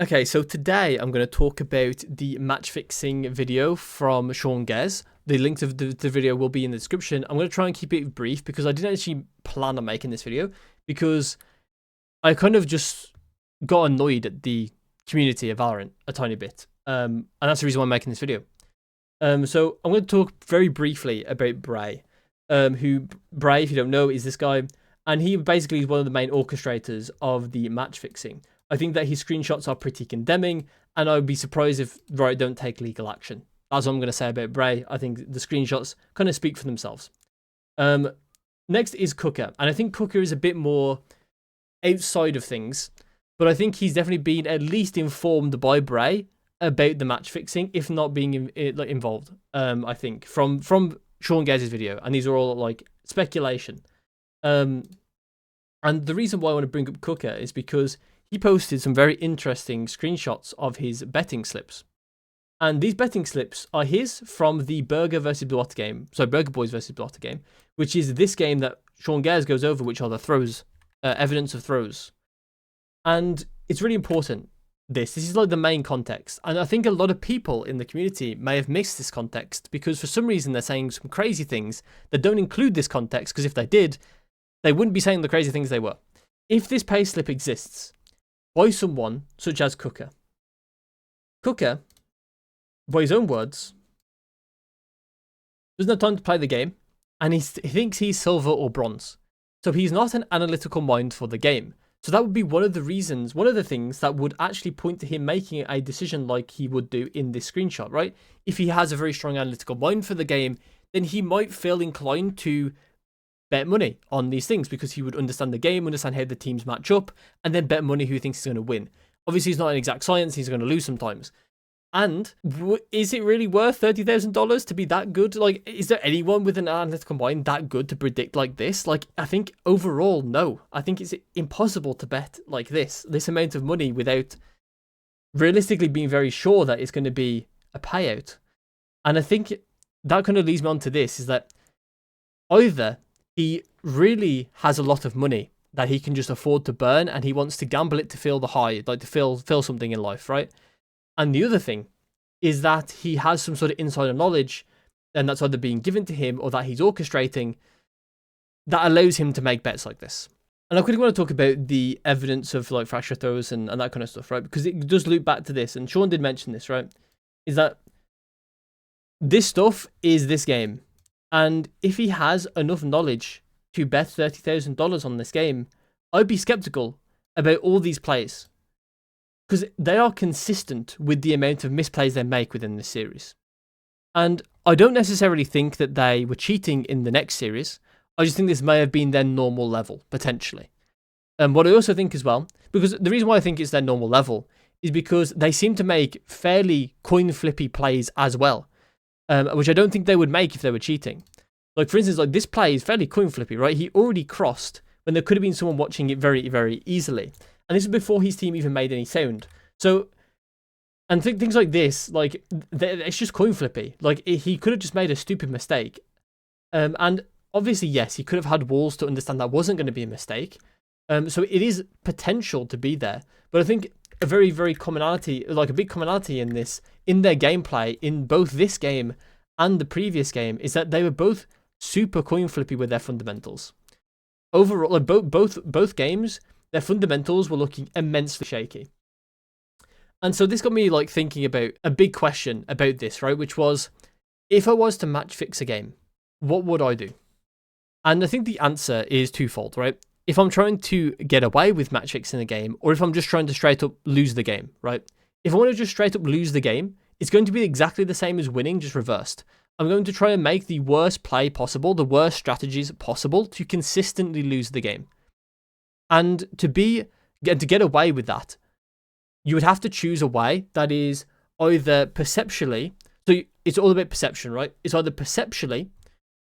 Okay, so today I'm going to talk about the match fixing video from Sean Gez. The link to the video will be in the description. I'm going to try and keep it brief because I didn't actually plan on making this video because I kind of just got annoyed at the community of Valorant a tiny bit. And that's the reason why I'm making this video. So I'm going to talk very briefly about Bray. Who Bray, if you don't know, is this guy. And he basically is one of the main orchestrators of the match fixing. I think that his screenshots are pretty condemning, and I would be surprised if Riot don't take legal action. That's what I'm going to say about Bray. I think the screenshots kind of speak for themselves. Next is Cooker, and I think Cooker is a bit more outside of things, but I think he's definitely been at least informed by Bray about the match fixing, if not being involved. I think from Sean Gez's video, and these are all like speculation. And the reason why I want to bring up Cooker is because he posted some very interesting screenshots of his betting slips. And these betting slips are his from the Burger versus Blue Otter game. So Burger Boys versus Blue Otter game, which is this game that Sean Gez goes over, which are the throws, evidence of throws. And it's really important, this is like the main context. And I think a lot of people in the community may have missed this context because for some reason they're saying some crazy things that don't include this context, because if they did, they wouldn't be saying the crazy things they were. If this payslip exists by someone such as Cooker, by his own words, doesn't have time to play the game, and he thinks he's silver or bronze. So he's not an analytical mind for the game. So that would be one of the reasons, one of the things that would actually point to him making a decision like he would do in this screenshot, right? If he has a very strong analytical mind for the game, then he might feel inclined to bet money on these things because he would understand the game, understand how the teams match up, and then bet money who he thinks is going to win. Obviously, it's not an exact science. He's going to lose sometimes. And is it really worth $30,000 to be that good? Like, is there anyone with an analytical mind that good to predict like this? Like, I think overall, no. I think it's impossible to bet like this amount of money without realistically being very sure that it's going to be a payout. And I think that kind of leads me on to this, is that either he really has a lot of money that he can just afford to burn and he wants to gamble it to feel the high, like to feel something in life, right? And the other thing is that he has some sort of insider knowledge, and that's either being given to him or that he's orchestrating, that allows him to make bets like this. And I quickly want to talk about the evidence of like fracture throws and that kind of stuff, right? Because it does loop back to this, and Sean did mention this, right? Is that this stuff is this game. And if he has enough knowledge to bet $30,000 on this game, I'd be skeptical about all these plays, because they are consistent with the amount of misplays they make within this series. And I don't necessarily think that they were cheating in the next series. I just think this may have been their normal level, potentially. And what I also think as well, because the reason why I think it's their normal level is because they seem to make fairly coin flippy plays as well, which I don't think they would make if they were cheating. Like, for instance, like this play is fairly coin flippy, right? He already crossed when there could have been someone watching it very, very easily. And this is before his team even made any sound. So, and things like this, like, it's just coin flippy. Like, he could have just made a stupid mistake. And obviously, yes, he could have had walls to understand that wasn't going to be a mistake. So it is potential to be there. But I think a very, very commonality, like a big commonality in this, in their gameplay, in both this game and the previous game, is that they were both super coin flippy with their fundamentals. Overall, like both games, their fundamentals were looking immensely shaky. And so this got me like thinking about a big question about this, right? Which was, if I was to match fix a game, what would I do? And I think the answer is twofold, right? If I'm trying to get away with match fixing a game, or if I'm just trying to straight up lose the game, right? If I want to just straight up lose the game, it's going to be exactly the same as winning, just reversed. I'm going to try and make the worst play possible, the worst strategies possible to consistently lose the game. And to get away with that, you would have to choose a way that is either perceptually, so it's all about perception, right? It's either perceptually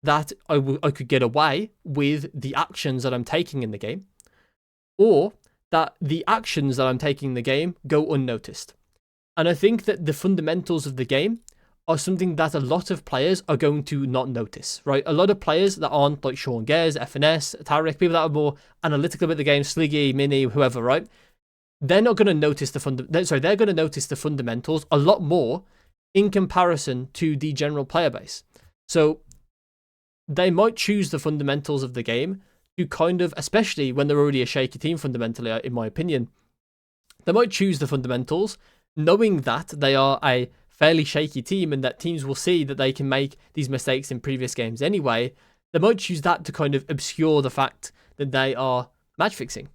that I could get away with the actions that I'm taking in the game, or that the actions that I'm taking in the game go unnoticed. And I think that the fundamentals of the game are something that a lot of players are going to not notice, right? A lot of players that aren't like Sean Gez, FNS, Tarek, people that are more analytical about the game, Sliggy, Mini, whoever, right? they're not going to notice they're going to notice the fundamentals a lot more in comparison to the general player base. So they might choose the fundamentals of the game to kind of, especially when they're already a shaky team fundamentally, in my opinion, they might choose the fundamentals knowing that they are a fairly shaky team and that teams will see that they can make these mistakes in previous games anyway. They might choose that to kind of obscure the fact that they are match fixing.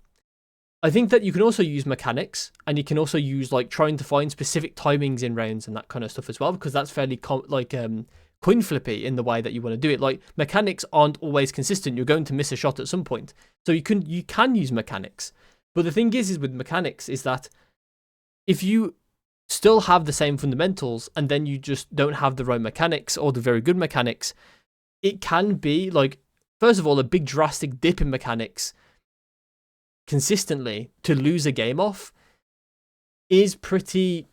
I think that you can also use mechanics, and you can also use like trying to find specific timings in rounds and that kind of stuff as well, because that's fairly coin flippy in the way that you want to do it. Like, mechanics aren't always consistent. You're going to miss a shot at some point, so you can use mechanics. But the thing is with mechanics is that if you still have the same fundamentals and then you just don't have the right mechanics or the very good mechanics, it can be like, first of all, a big drastic dip in mechanics consistently to lose a game off is pretty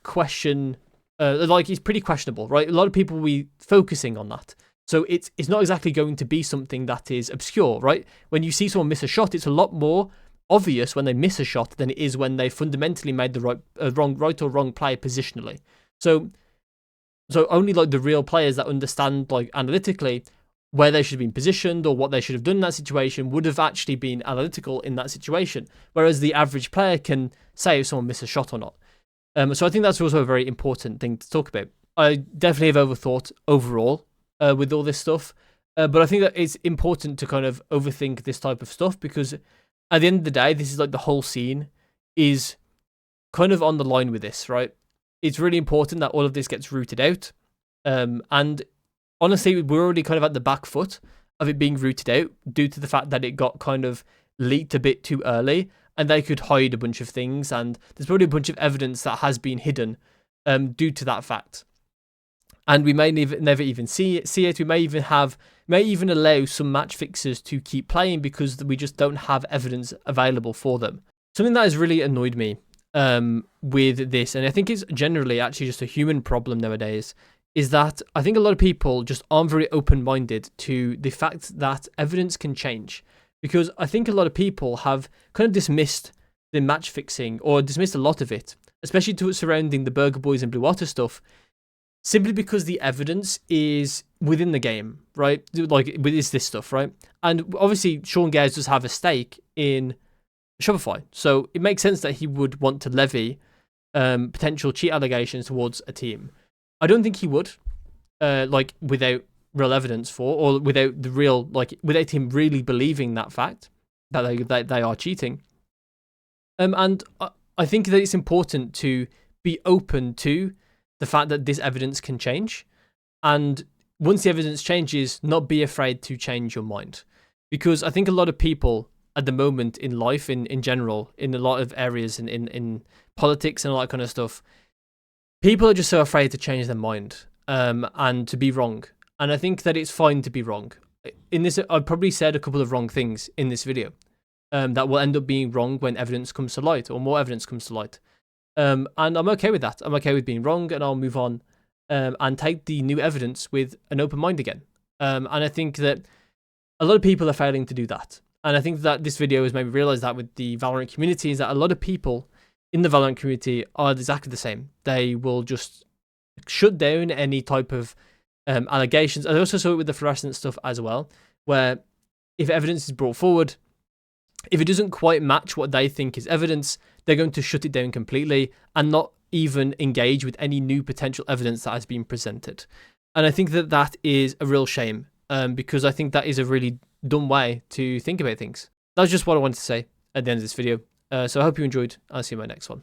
it's pretty questionable, right? A lot of people will be focusing on that. So it's not exactly going to be something that is obscure, right? When you see someone miss a shot, it's a lot more obvious when they miss a shot than it is when they fundamentally made the right or wrong play positionally. So only like the real players that understand like analytically where they should have been positioned or what they should have done in that situation would have actually been analytical in that situation. Whereas the average player can say if someone missed a shot or not. So I think that's also a very important thing to talk about. I definitely have overthought overall with all this stuff. But I think that it's important to kind of overthink this type of stuff, because at the end of the day, this is like the whole scene is kind of on the line with this, right? It's really important that all of this gets rooted out. And honestly, we're already kind of at the back foot of it being rooted out due to the fact that it got kind of leaked a bit too early and they could hide a bunch of things. And there's probably a bunch of evidence that has been hidden due to that fact. And we may never even see it. We may even allow some match fixers to keep playing because we just don't have evidence available for them. Something that has really annoyed me with this, and I think it's generally actually just a human problem nowadays, is that I think a lot of people just aren't very open-minded to the fact that evidence can change. Because I think a lot of people have kind of dismissed the match fixing, or dismissed a lot of it, especially surrounding the Burger Boys and Blue Otter stuff, simply because the evidence is within the game, right? Like, it's this stuff, right? And obviously, Sean Gayes does have a stake in Shopify, so it makes sense that he would want to levy potential cheat allegations towards a team. I don't think he would, without real evidence or without the real, without him really believing that fact that they are cheating. And I think that it's important to be open to the fact that this evidence can change, and once the evidence changes, not be afraid to change your mind, because I think a lot of people at the moment in life, in general, in a lot of areas, in politics and all that kind of stuff, people are just so afraid to change their mind and to be wrong. And I think that it's fine to be wrong. In this, I've probably said a couple of wrong things in this video that will end up being wrong when evidence comes to light, or more evidence comes to light. And I'm okay with that. I'm okay with being wrong, and I'll move on and take the new evidence with an open mind again. And I think that a lot of people are failing to do that. And I think that this video has made me realize that with the Valorant community, is that a lot of people in the Valorant community are exactly the same. They will just shut down any type of allegations. I also saw it with the fluorescent stuff as well, where if evidence is brought forward, if it doesn't quite match what they think is evidence, they're going to shut it down completely and not even engage with any new potential evidence that has been presented. And I think that that is a real shame, because I think that is a really dumb way to think about things. That's just what I wanted to say at the end of this video. So I hope you enjoyed. I'll see you in my next one.